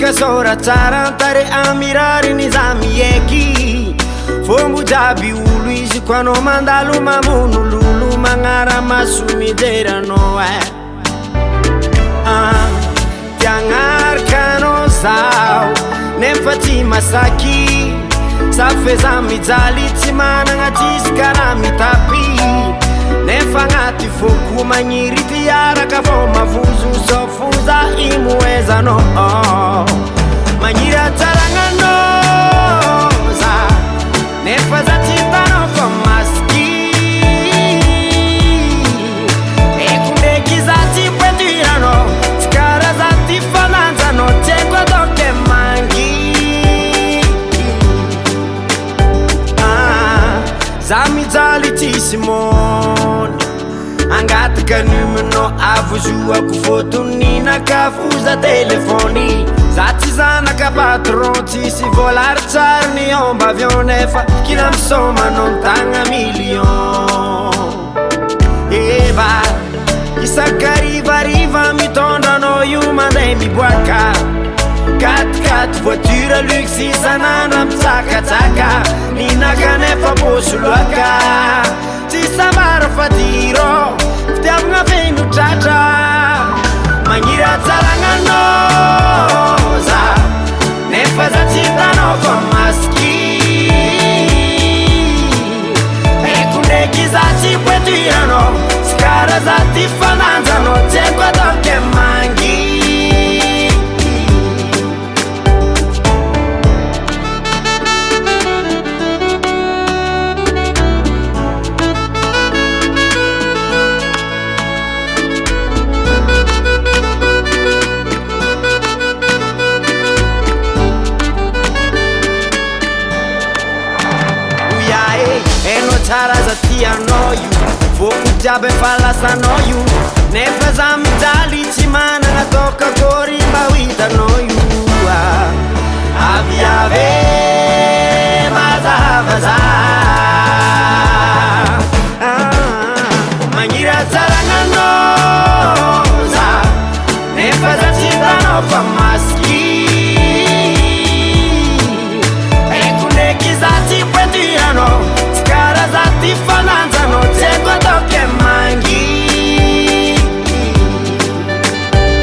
kasora tsara tare amirari nizami eki fombu jabi ulu izy ko anao mandalo mamono lolo magnara masomidera anao tiagnaraka anao zao nefa tsy masaky safeza mijaly tsy managna tsisy karaha mitapy nefa agnaty foko magniry tiaraka vao mavozo zao foza imoezanao magniry atsaragnanao za nefa za tsy hitanao fa masiky eko ndraiky za tsy poeturanao tsy karaha za ty fananjanao tsy haiko atao ke mangy za mijaly tsisy mony angataka numenao avozoako fotoninaka foza telefony za tsy zanaka patron tsisy volaritsary ny omba avion nefa kila misomanao ntagna million eva isakarivariva mitondranao io manday miboaka katikati voiture luxe isanandro mitsakatsaka ninaka nefa posoloaka tsy samara fatiro fitiavagna feno tratra magniry atsaragnanao za nefa za tsy hitanao fa masiky eko ndraiky za tsy poeturanao sy karaha za ty fananjanao tsy haiko atao ke mangy tsara za tianao io foko jiaby falasanao io nefa za mijaly tsy managna toka kory mba ho hitanao io aviave mazava za magniry atsaragnanao za nefa za tsy hitanao fa masiky eko ndraiky za tsy poeturanao za ty fananjanao tsy haiko atao ke mangy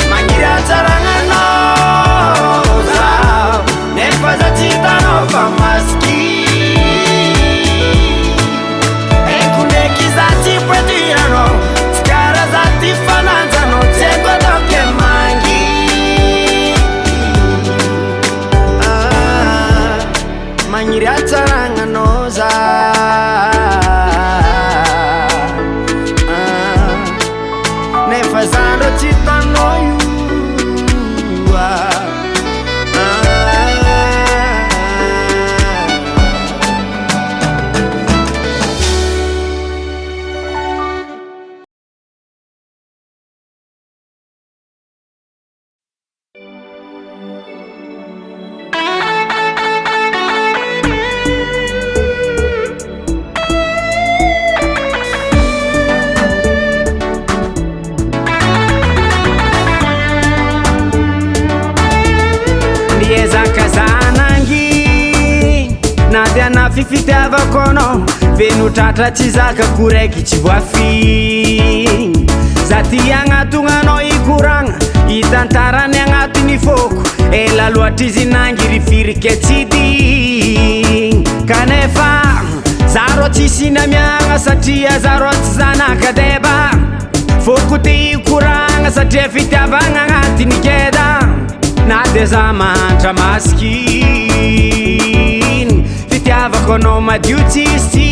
magniry atsaragnanao za nefa za tsy hitanao fa masiky eko ndraiky za tsy poeturanao tsy karaha za ty fananjanao tsy haiko atao ke mangy magniry atsaragnanao za nefa zandro tsy hitanao io fifitiavako anao venotratra tsy zakako raiky tsy voafiny za ty agnatognanao ikoragna hitantarany agnatiny foko ela loatra izy nangiry firike tsy digny kanefa zaro tsisy namiagna satria zaro tsy zanaka deba foko ty ikoragna satria fitiavagna agnatiny keda na de za mantra masikiny fitiavako anao madio tsisy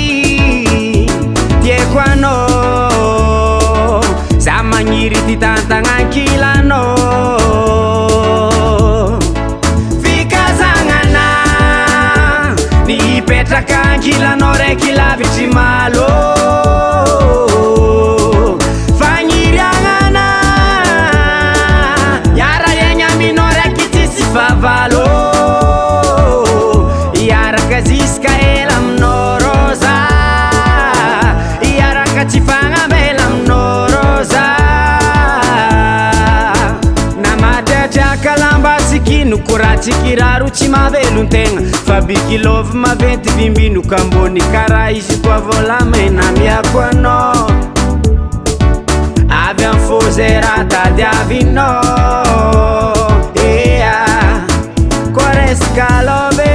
tieko anao za magniry ty tantagnankilano fikazagnana nipetraka ankilano raiky lavitry malo fagniriagnana iara egna aminao raiky tsisy favalo iaraka ziska ela aminao roza iaraka tsy fagnambela aminao roza namaty atriaka lamba siky ino koratsy kiraro tsy mavelon-tegna fa bikilovy maventy vimbino kambony karaha izy koa volamena miako anao avy am fozera tadiavinao koreskalove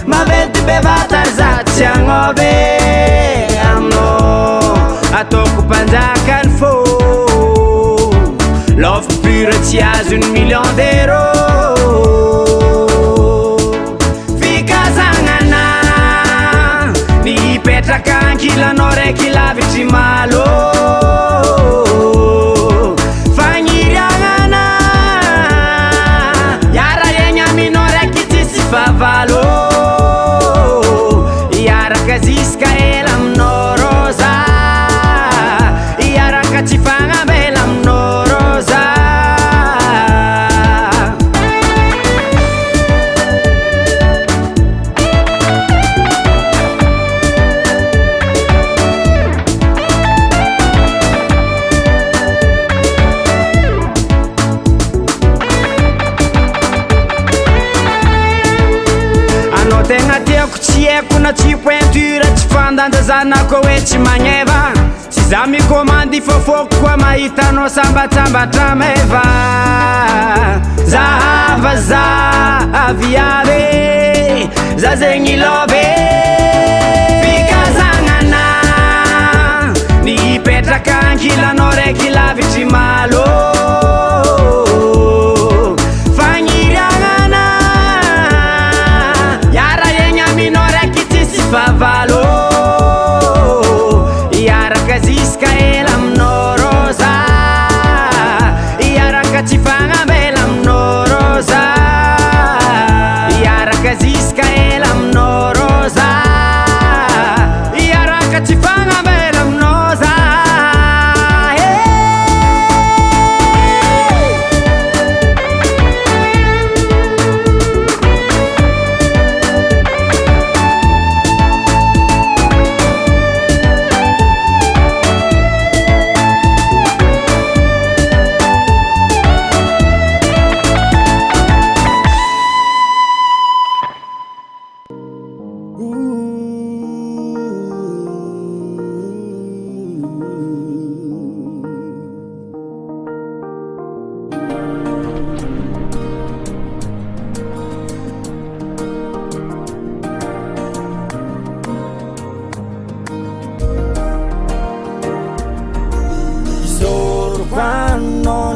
maventy bevatary zatsy agnove aminao ataoko mpanjakany fô l'offre pure tsy azo 1 million d'euros fikazagnana nipetraka ankilanao raiky lavitry malo fagniriagnana iara egny aminao raiky tsisy favalo iaraka ziska ela aminao rosa iaraka tsy fagnambela aminao rosa anao tegna tiako tsy haiko na tsy pointure tsy fandandazanako hoe tsy magneva tsy za mikomandy fofoko koa mahitanao sambatsambatra meva zahava za aviave za zegny love fikazagnana nipetraka ankilanao raiky lavitry malo fagniriagnana iara egny aminao raiky tsisy favalo iaraka ziska ela aminao rosa iaraka tsy fagnambela aminao rosa iaraka ziska ela aminao rosa iaraka tsy fagnambela aminao za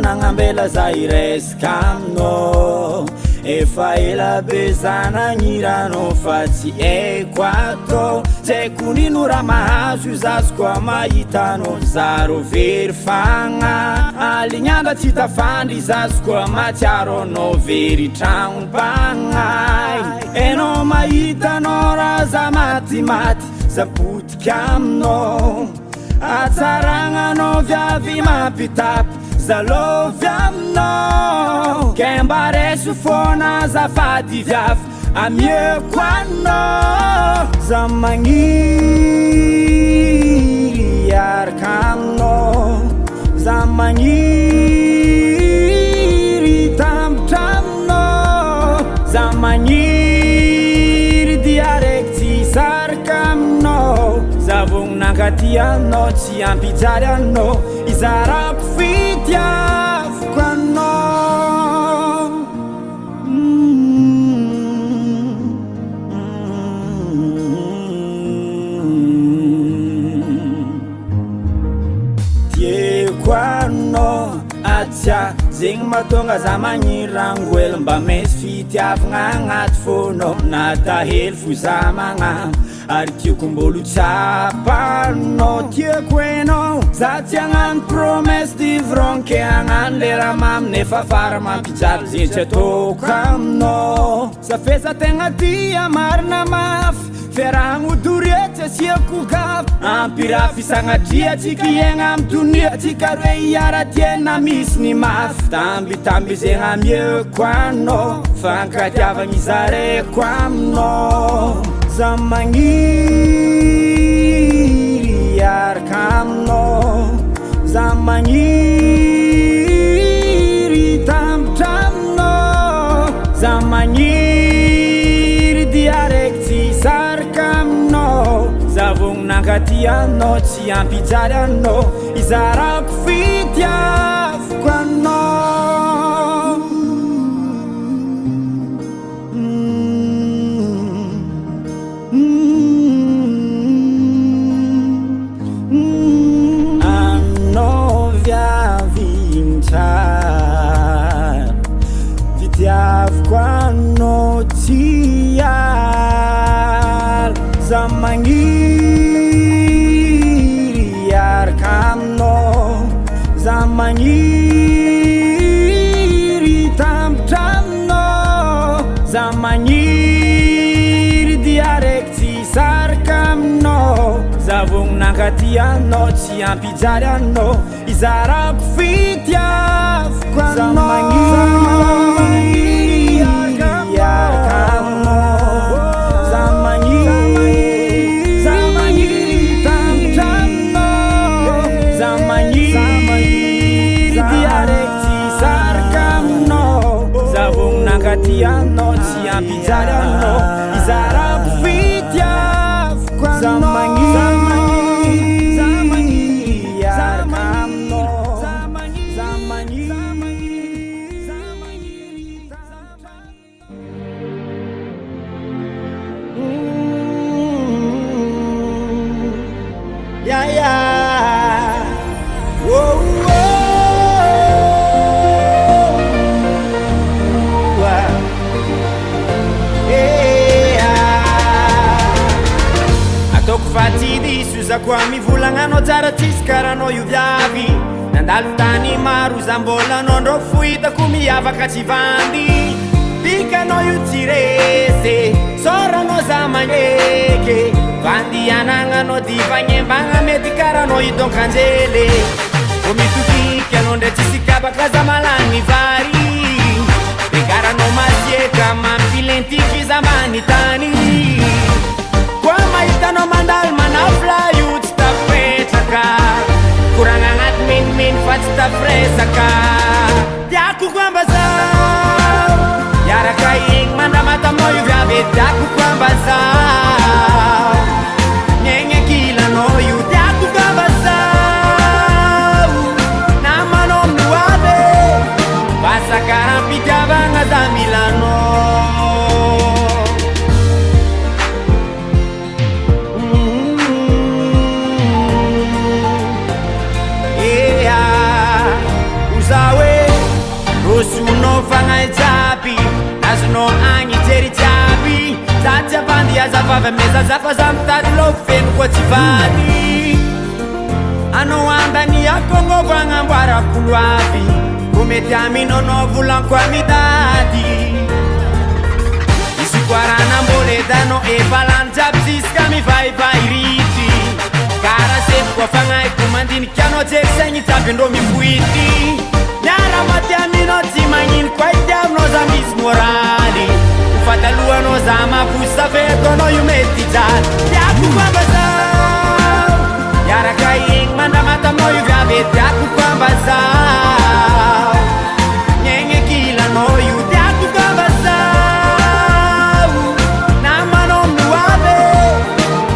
nagnambela za iresaka aminao efa ela be za nagnirano fa tsy haiko atao tsy haiko nino raha mahazo io zazo koa mahitanao zaro very fagna alignandra tsy tafandry zazo koa matsiaro anao very tragnompagnay enao mahitanao raha za matimaty za potika aminao atsaragnanao viavy mampitapy zalovy aminao kembareso fona zafady viavy amieko anao za magniry iaraka aminao za magniry tambitra aminao za magniry dia raiky tsy saraka aminao za vognonankaty anao tsy ampijary anao izarako fitiavoko anao tieko anao atsya zegny mahatonga za magniry rangoely mba mesy fitiavagna agnaty fônao natahely fo za magnamo ary tiako mbolo tsapanao tiako enao za tsy agnano promesse divronke agnano lera mamy nefa fara mampijalo zegny tsy ataoko aminao za feza tegna tia marina mafy fiarahagnodoretsy asiako gavy ampiraha fisagnatria tsika iegna amy donia tsika roe hiara-tiena misy ny mafy tambitamby zegny amieko anao fankatiavagny izareko aminao za magniry iaraka aminao za magniry tambitra aminao magniry dia raiky tsy sarika aminao zavogno nankaty anao tsy ampijary anao izarako fitiavoko anao anao viavintsara fitiavoko anao tsy ary za magniry araka aminao za magniry tambatra aminao za magniry dia raiky tsy sarika aminao zavogno nankaty anao tsy ampijary anao izarako fitiavoko anao Anao tsy ampijary anao izarako fitiavoko anao Kwa mivolagnanao tsara tsisy karanao io viavy nandalo tany maro za mbola nondro fohitako miavaka tsy vandy pikanao io tsy resy soranao za magneky vandianagnanao divagnyembagna mety karanao idonkanjely vo mitokiky anao ndray tsisy kabaka za malagny vary pekaranao masieka mampilentiky za manitany koa mahitanao mandalo manafla io tsy tapetraka koragna agnaty menimeny fa tsy tafresaka tiako koambazao iaraka igny mandramatamao io viavy tiako koambazao miaigny ankilanao io tiako koambazao namanao minoabe basakarampitiavagna za milanao Rosunao fagnahy jiaby azonao agny jery jiaby za tsy avandy azavavy amezazafa za mitady lo feno koa tsy vady anao andany akognovo agnamboarako loavy ko mety aminao volanko amidady izy koaranamboledanao efa lany jiaby ziska mivaivay rity kara sefy koa fagnahy ko mandiniky anao jery saigny jiaby andro mifoity miaramaty aminao tsy magnino koa itiavinao za misy moraly ufataluanao za mapusa feto anao io mety jary tiako koambazao iaraka igny mandramatamao io viavy tiako koambazao miaigny ankilanao io tiako koambazao namanao minoabe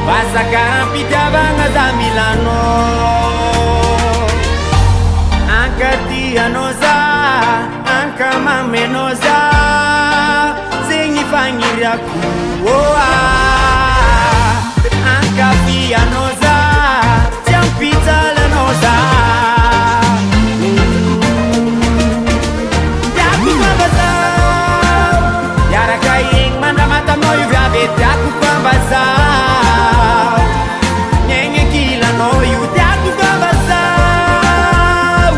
basakarampitiavagna za milanao ankaty za ankamamenao za zegny fagniriako ankafianao za tsy ampijalanao za tiako koambazao iaraka igny mandramatamao io viavy tiako koambazao miaigny ankilanao io tiako koambazao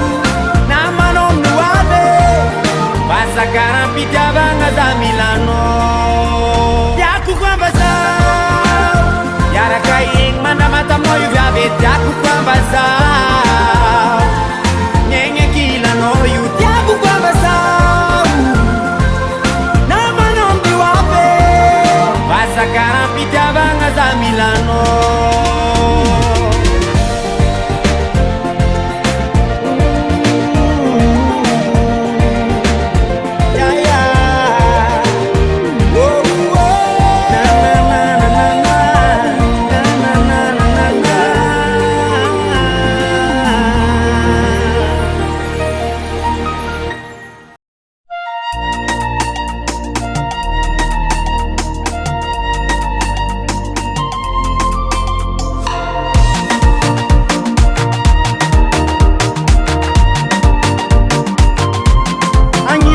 namanao minoabe basakarampitiavagna za milanao tiako koambazao iaraka igny mandramatamao io viavy tiako koambazao miaigny ankilanao io tiako koambazao namanao minoabe basakarampitiavagna za milanao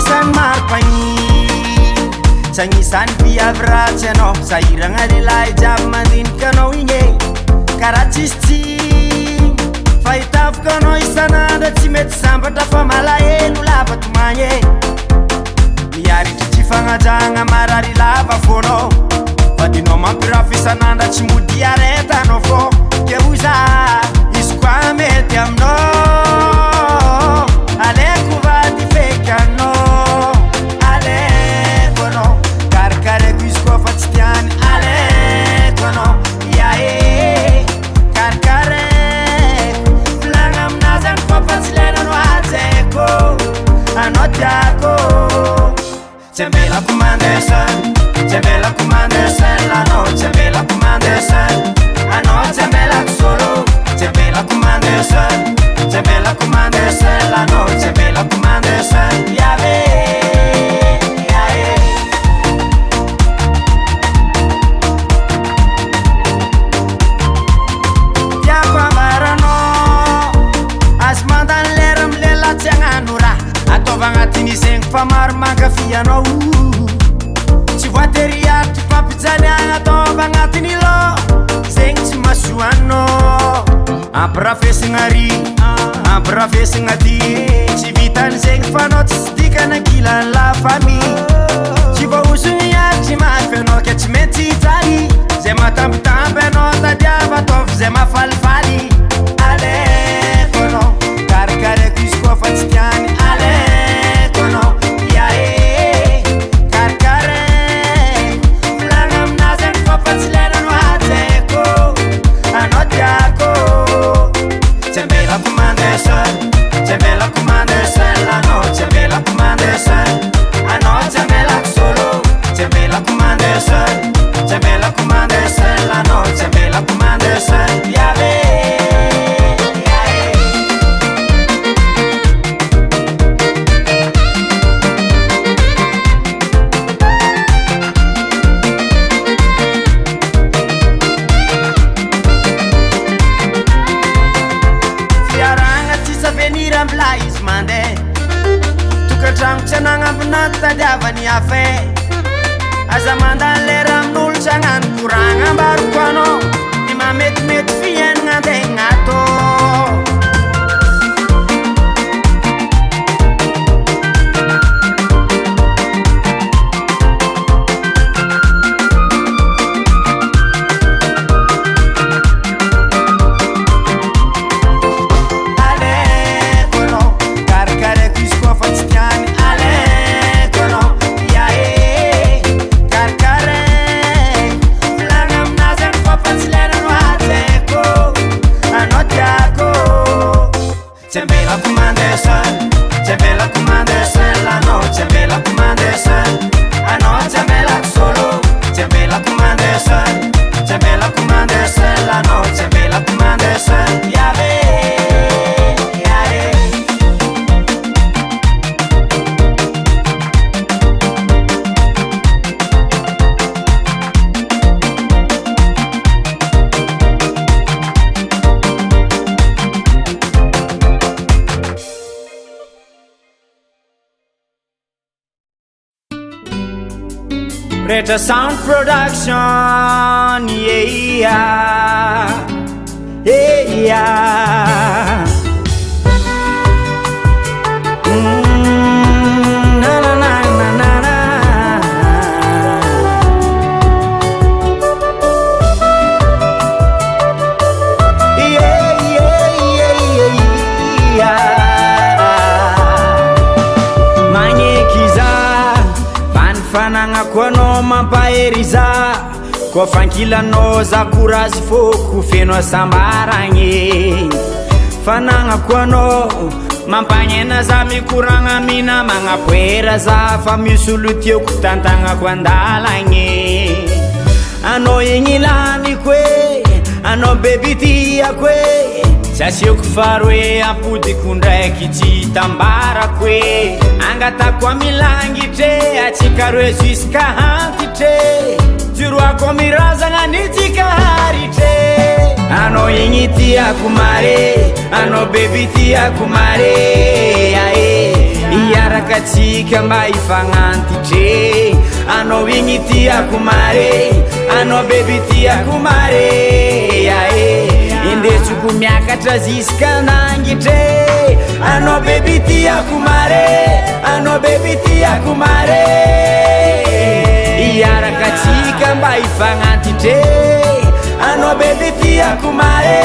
isan'ny maripagny tsy agnisan'ny viavy ratsy anao sahiragna lehilahy jiaby mandinika anao igny e karaha tsisy tsigny fahitavoko anao isan'andro tsy mety sambatra fa malahelo lava tomagny e miaritry tsy fagnajagna marary lava fonao fadinao mampirafo isan'andro tsy mody aretanao fô ke oza izy koa mety aminao aleko vady feky anao aleko anao karakareko izy koa fa tsy tiany aleko anao iae karakareko volagna aminazy any fa fa tsy lenanao ajeko anao tiako tsy ambelako mandesany tsy ambelako mandesany anao tsy ambelako mandesany anao tsy ambelako solo tsy ambelako mandesany tsy ambelako mandesany anao tsy ambelako mandesany yave yae tiako amaranao azy mandany lera milela tsy agnano raha ataova agnatin'ny zegny fa maro mankafy anao tsy voateriaritry fampijaliagna ataova agnatin'ny lo zegny tsy masoanao ampirafesigna ry ampirafesigna ty tsy vitany zegny fa anao tsy sidikana kilany la famille tsy voaosogny aritry mafy anao ke tsy maintsy hijaly zay matambitamby anao tadiava ataovy zay mafalifaly aleko anao karakareko izy koa fa tsy tiany aleko anao iae karakareko volagna aminazy any fa fa tsy lenanao ajeko anao tiako tsy ambelako mandesany tsy ambelako mandesany anao tsy ambelako mandesany anao tsy ambelako solo tsy ambelako mandesany tsy ambelako mandesany anao tsy ambelako mandesany yave tsy anagnambonany tadiavany afe aza mandany lera amin'olo tsy agnano koragna ambaroko anao ny mametimety fiainagna antegna atô Reta Sound Production, yeah, yeah. Na na na na na na. Yeah, yeah, yeah, yeah. Manyekiza, fanfanagna koanao mampaheriza koa fankilanao za courage foko feno asambaragny fanagna koanao mampagnena za mikoragna mina magnapoera za fa misy olo tiako tantagnako andalagny anao igny laniko e anao beby tiako e tsy asiako faro hoe ampodiko ndraiky tsy hitambarako e angatako amilangitre atsika roe jusqu'à hantitre jiroako mirazagna nitsika haritre anao igny tiako mare anao beby tiako mare ae Iarakatsika mba ifagnantitre anao igny tiako mare anao baby tiako mare indesiko miakatra ziska nangitre anao baby tiako mare anao baby tiako mare Iarakatsika mba ifagnantitre anao baby tiako mare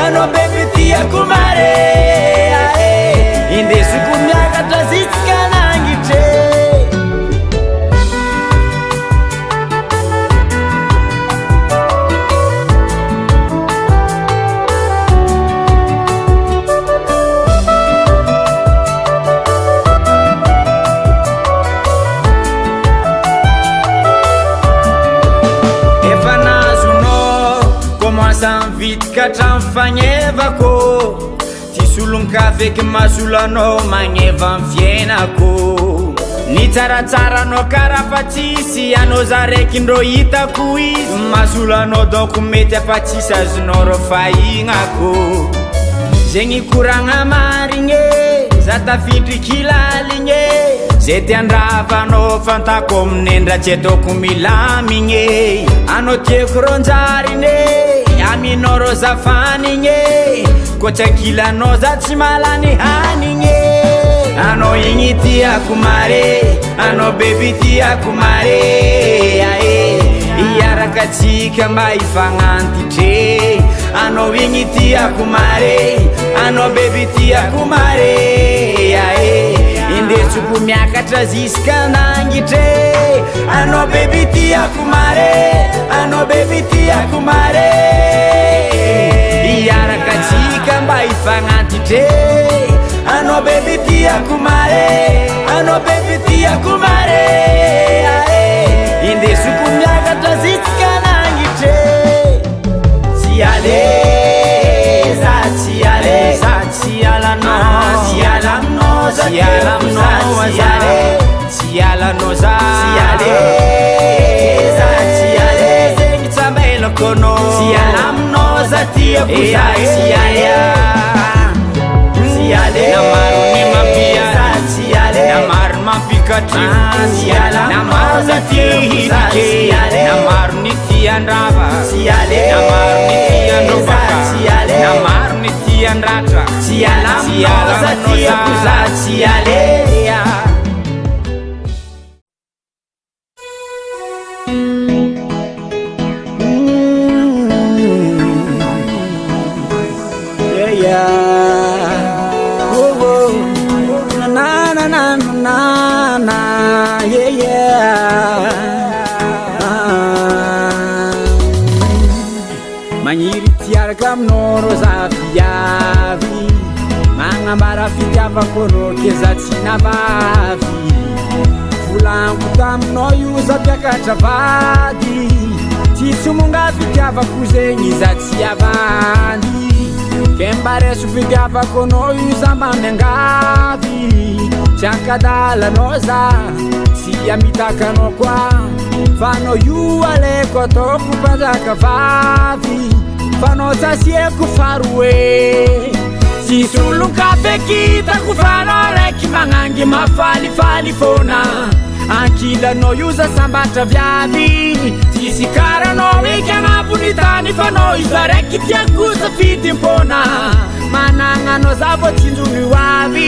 anao baby tiako mare indesiko miakatra ziska nangitre Vitka tranfagnevako ty solon-kafeky masolanao magneva fiainako ny tsaratsara kara fa tsisy anao za raiky ndro hitako izy masolanao donc mety afatsisy azonao ro fahignako zegny koragna marigny za tafindry kilaligny zay ty andravanao fantako amin'endra tsy ataoko milamigny anao tiako ronjariny aminao ro zafanigny ko tsy ankilanao za tsy malany hanigny anao igny tiako mare anao baby tiako mare Iarakatsika mba ifagnantitre anao igny tiako mare anao baby tiako mare indesiko miakatra ziska nangitre anao baby tiako mare anao baby tiako mare Iarakatsika mba ifagnantitre anao baby tiako mare anao baby tiako mare indesiko miakatra ziska nangitre tsy aleza tsy aleza tsy alanao tsy alanao za tsy alanao za tsy aleza tsy aleza zegny tsambelako no tsy alaminao za tiako za tsy alea tsy alea namaro ny mampia tsy alea namaro mampikatry tsy alea namaro za tihidike namaro ny tiandrava tsy alea namaro ny tiandrobaka tsy alea namaro ny tiandratra tsy alaminao za tiako za tsy alea Magniry tiaraka aminao ro za viavy magnambara fitiavako anao ke za tsy navavy volaniko taminao io za mpiakatra vady tsisy monga fitiavako zegny za tsy avandy ke mba reso fitiavako anao io za mba miangavy tsy ankadalanao za tsy amitaka anao koa fa anao io aleko ataoko mpanjaka vavy fa anao tsasieko faroe tsisy olon-kafe kitako fa anao raiky magnangy mafalifaly fona ankilanao io za sambatra viavy tsisy karanao eky agnabony tany fa anao io za raiky tiako safidy mpona managna anao za vo tsinjony ho avy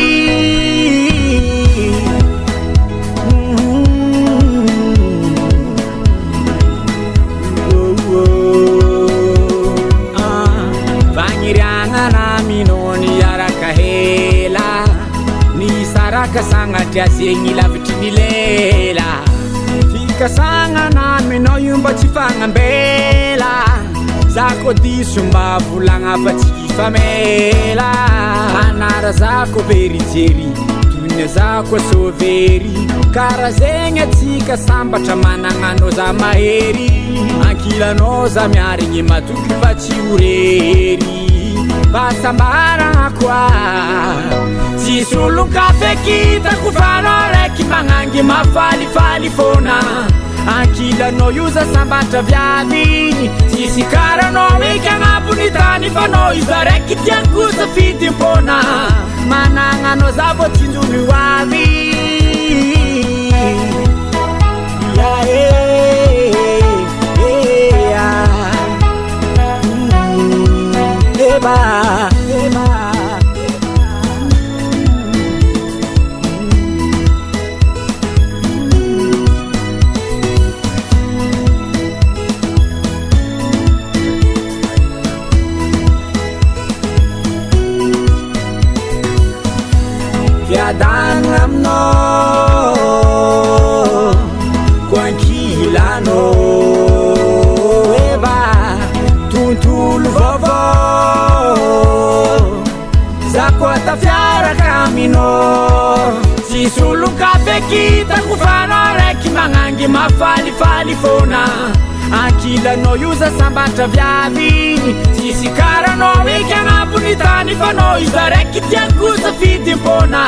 Kasanga zegny lavitry ny lela fikasagna naminao io mba tsy fagnambela zako diso mba volagna fa tsy famela anara zako verijery toyny zako sovery kara zegny atsika sambatra managnanao za mahery ankilanao za miarigny matoky fa tsy horery basambara kwa tsisy olon-kafe kitako fa anao raiky magnangy mafalifaly fona ankilanao io za sambatra viavy sisy karanao eky agnabony tany fa nao iza raiky tiako safidim-pona managna anao za vao tsinjony ho avy Fiadagna aminao koankilanao eva tontolo vaovao za koa tafiaraka aminao tsisy olo-kafe kitako fanao raiky magnangy mafalifaly fona ankilanao io za sambatra viavy tsisy karanao eky agnabony tany fa nao iza raiky tiako safidim-pona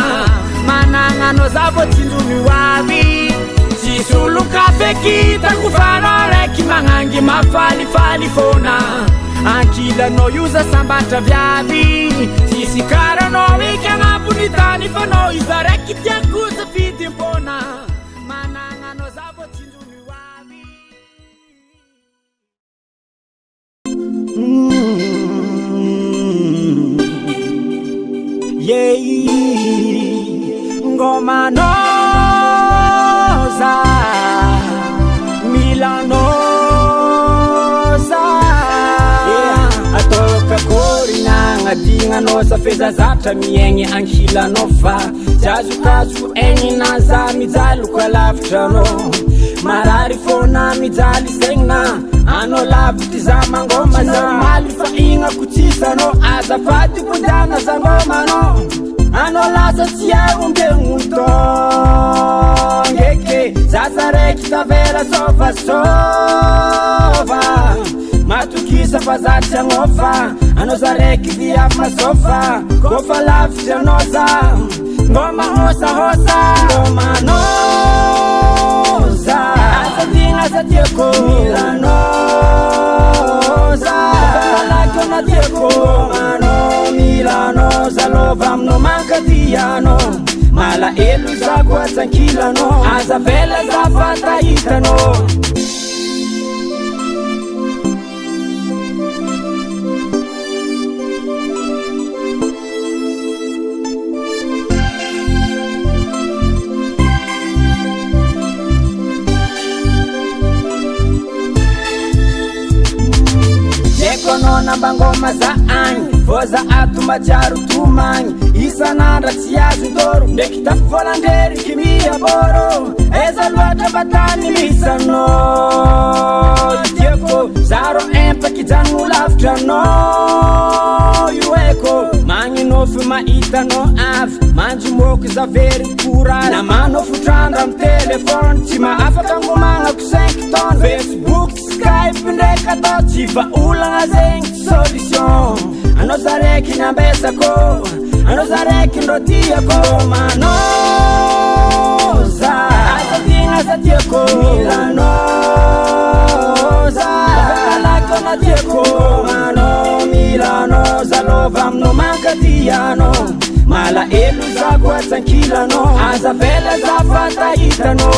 managna anao za vao tsinjony ho avy tsisy olo-kafe kitako fanao raiky magnangy mafalifaly fona ankilanao io za sambatra viavy tsisy karanao eky agnabony tany fa nao iza raiky tiako safidim-pona managna anao za vao tsinjony ho avy ngomanoza milanoza atoka korinagna dignanao sa fezazatra miegny ankilanao fa jazokazo egny naza mijaloko alavitranao marary fona mijaly segna anao lavitry za mangoma za maly fa ignako tsisanao azafady kodana za ngomanao anao lasa tsy aombegnontongeke zaza raiky tavela sovasova matokisa fa za tsy agnofa anao za raiky viavy masofa kofa lavitry anao za ngoma hosahosa ngomanoza asadigna za tiako milanoza falako na tiako ngomano milanoza lova aminao mankadiano mala elo za koa tsankilano aza vela za fatahitano namba ngoma za agny voza atomatsiaro tomagny isanandra tsy azo ndoro ndraiky tafivolandreriky miaboro eza loatra batany misanao tiako zaro empaky janogno lavitranao io eko magninofy mahitanao avy manjomoko za very kora na manofotrandra amy telefony tsy maafaka ngomagnako 5 tonnes Facebook Skype ndraiky atao tsy vaolagna zegny solution anao za raiky niambesako anao za raiky ndrotiako manoza asadigna za tiako milanoza falako na tiako mano milanoza lova aminao mankadiano mala elo za koa tsankilano aza vela za fatahitano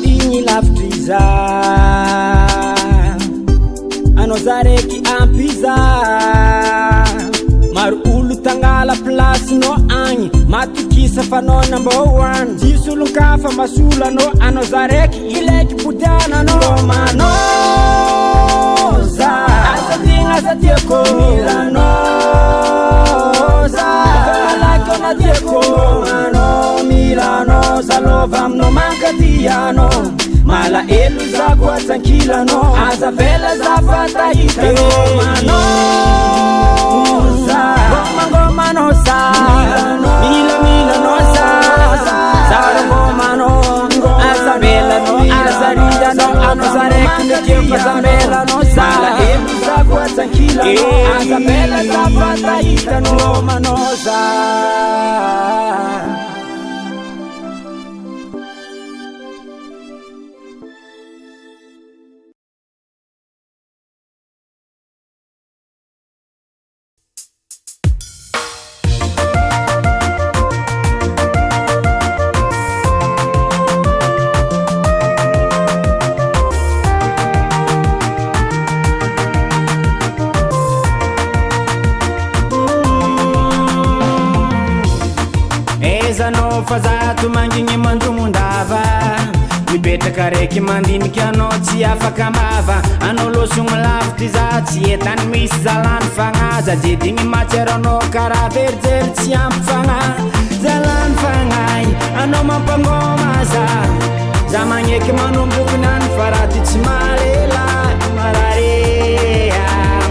igny lavitry anao za raiky ampiza maro olo tangala plasinao agny matokisa fanao number 1 tsisy olon-kafa masolanao anao za raiky ilaiky podiananao manoza asadigna za tiako milanoza falako na tiako mano milanoza lova aminao mankadiano mala elo za koa tsankilano aza vela za fatahitano manoza ngomanoza milanoza aza bela zapata hitanao manoza fazato mangigny mandromondava mipetraka raiky mandiniky anao tsy afaka mava anao losogno lavitry za tsy etany misy zalany fagnaza jedigny matseranao karaha verijery tsy ampy fagna zalany fagnay anao mampagnomaza za magneky manombokony any fa raha ty tsy malela marare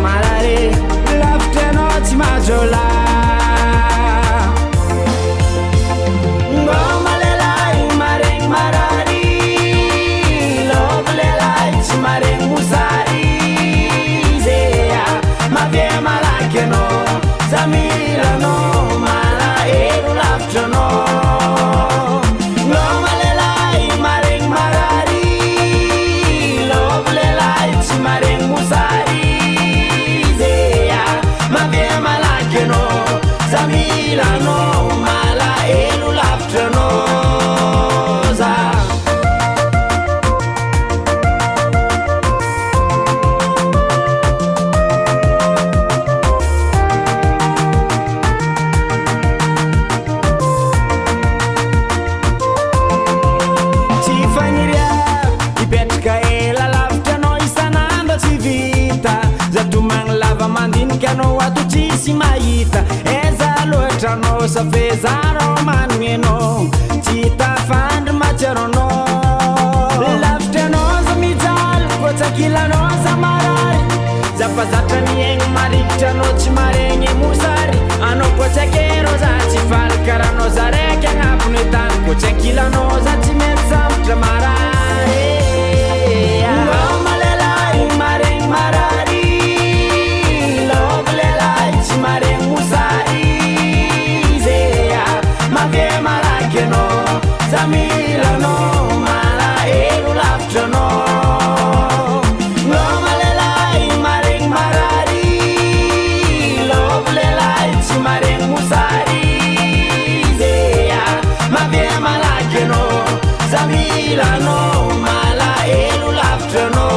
marare lavitry anao tsy majola no sa fezaro manmeno cita fandr macerono lavitra noza mijal kotsakila noza marary zapazatra miegny marikitra no tsy maregny mosary anao kotsakero za tsy faly karaha noza raiky agnapony tany kotsakila noza tsy mety sambotra marary malelay maregny marary log lelay tsy maregny mosary Zamilano mala elu laftrano Ngomalelai maring marari Loblelai chimaring musari Zeya mabye malakeno Zamilano mala elu laftrano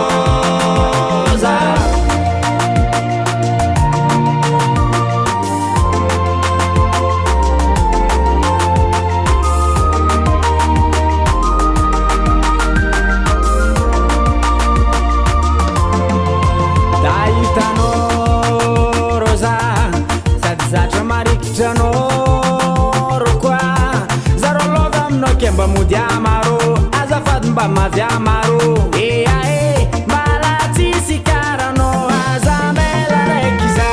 Kemba mudi amaro azafady mba mavy amaro ae malatsy sy karano azambela raiky za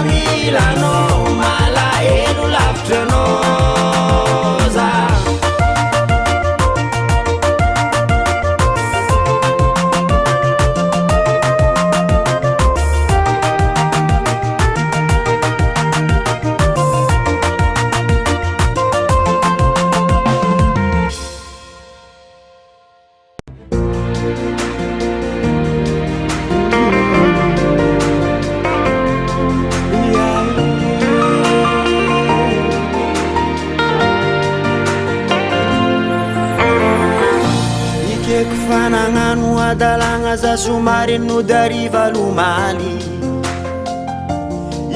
Milano mala elu laftrano Dalanga za somary no dariva lomaly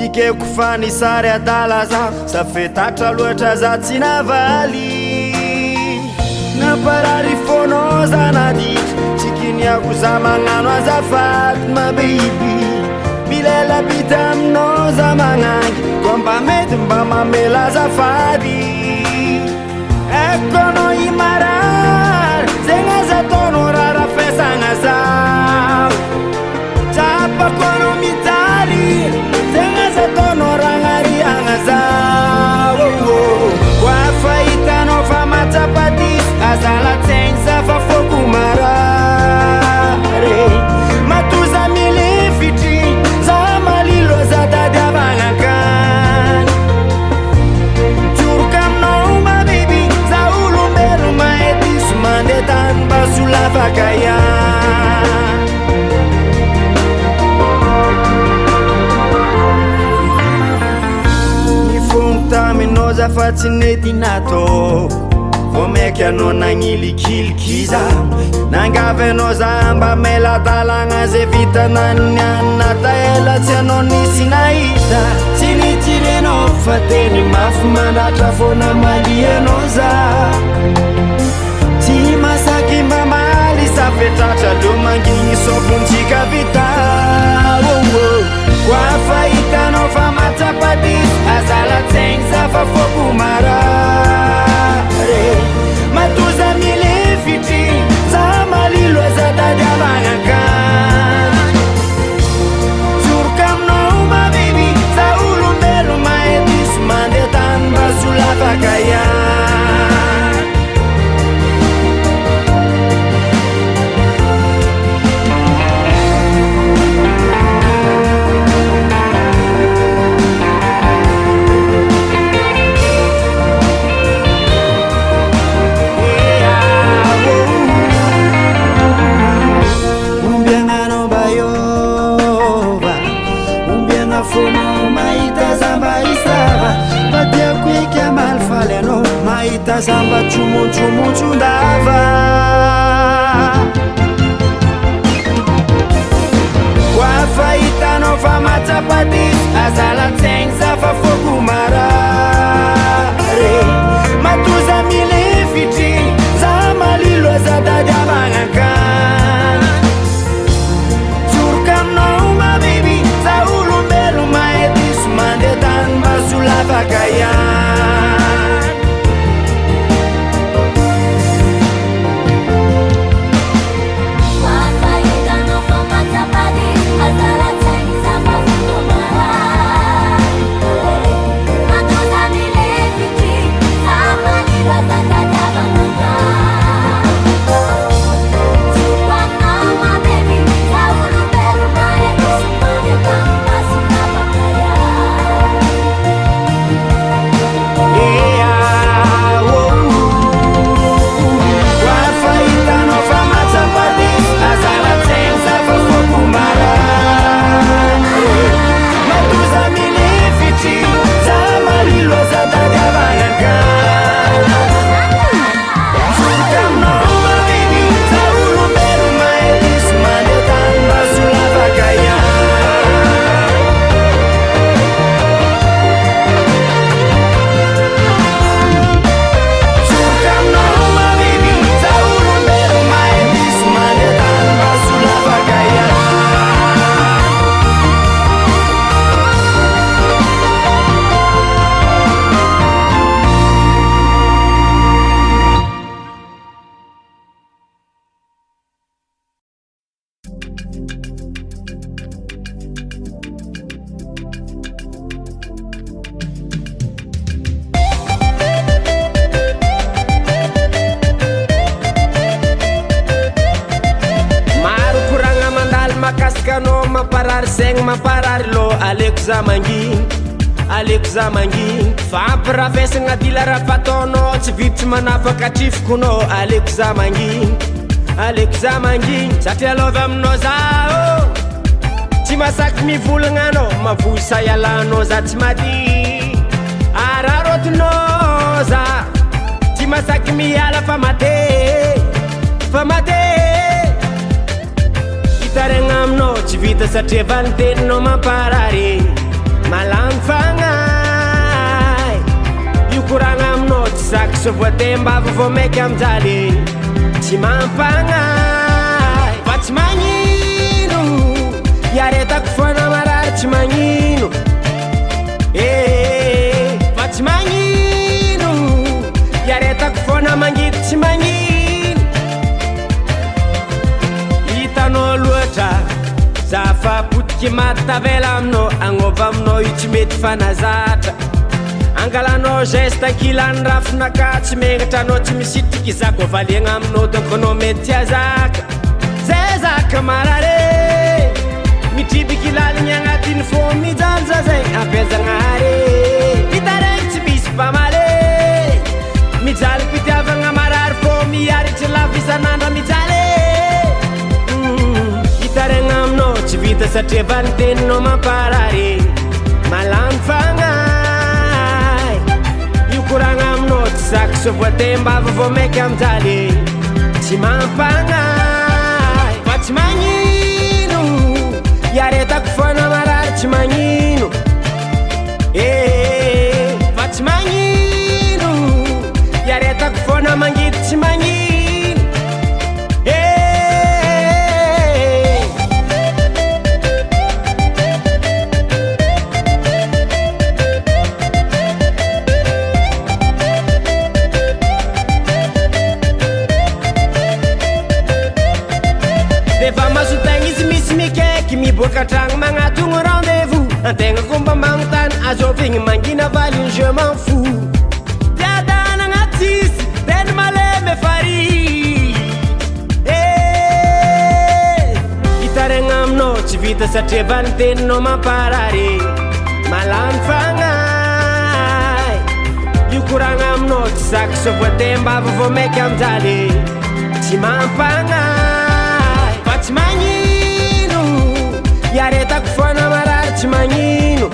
ikeko fanisary adalaza safetatra loatra za tsy navaly naparary fono zanaditra tsy kiniako za magnano azafady mabiby milela bita aminao za magnangy koa mba mety mba mamela azafady ekono imarary zegny aza taonao rara fesagna zao tsapakono mitaly zegny aza taonao ragnariagna zao koa fahitanao fa matsapadiso azalatsegny za fa foko marary matoza milefitry za malilo za tadiavagna akany tsoroko aminao mabiby za olombelo mahetiso mandeha tany mba solavaka ihany nifogno taminao za fa tsy nety natao vo maiky anao nagnilikilikisa nangavy anao za mba meladalagna zay vitananianina taela tsy anao nisy nahita tsy nitirenao fa teny mafy mandatra fona mali anao za tsy masaky mba maly safetratra lo mangigny sofontsika vita koa fahitanao fa matsapadiso azalatsegny za fa foko marary matoza milefitry za malilo za tadiavagna akany tsoroko aminao mabiby za olombelo mahetiso mandeha tany mba solavaka ihany zamba tsumuntsundava koa fahitanao fa matsapadiso azalatsegny za fa foko marary matoza milefitry za malilo za tadiavagna akany tsoroko aminao mabiby za olombelo mahetiso mandeha tany mba solavaka ihany mamparary lo aleko za mangigny fampiravesagna dila raha fataonao tsy vitry manafaka trifokonao aleko za mangigny satria lovy aminao zao tsy masaky mivolagna anao mavosa ialanao za tsy mady ararotinao za tsy masaky miala fa mate hitariagna aminao tsy vita satria valinteninao mamparary malamy fagnay io koragna aminao tsy zaky so voatembavy vo maiky amjaly tsy mampagnay fa tsy magnino iaretako foana marary tsy magnino fa tsy magnino iaretako foana mangidy tsy magnino hitanao loatra zafa potiky matavela aminao agnova aminao io tsy mety fanazatra angalanao geste ankilany rafinaka tsy megnatra anao tsy misitriky zako valiagna aminao donc anao mety tsy azaka zay zaka marare mitribiky laligny agnatiny fô mijaly za zay ampiazagnare hitaregny tsy misy mpamale mijaly mpitiavagna marary fô miaritry lava isan'andra mijaly hitaregna aminao tsy vita satria vaniteninao mamparary malamy fagnay io koragna aminao tsy zaky so voatembavy vo maiky amjaly tsy mampagnay fa tsy magnino iaretako foana marary tsy magnino fa tsy magnino iaretako foana mangidy tsy magnino defa masotegna izy misy mikaiky miboaka tragno magnatogno rendez-vous antegna komba magnontany azovigny mangina valiny je m'en fous tiadana agnatisy teny malemy fari hitaregna aminao tsy vita satria vaniteninao mamparary malamy fagnay io koragna aminao tsy zaky so voatembavy vo maiky amjaly tsy mampagnay fa tsy magnino iaretako foana marary tsy magnino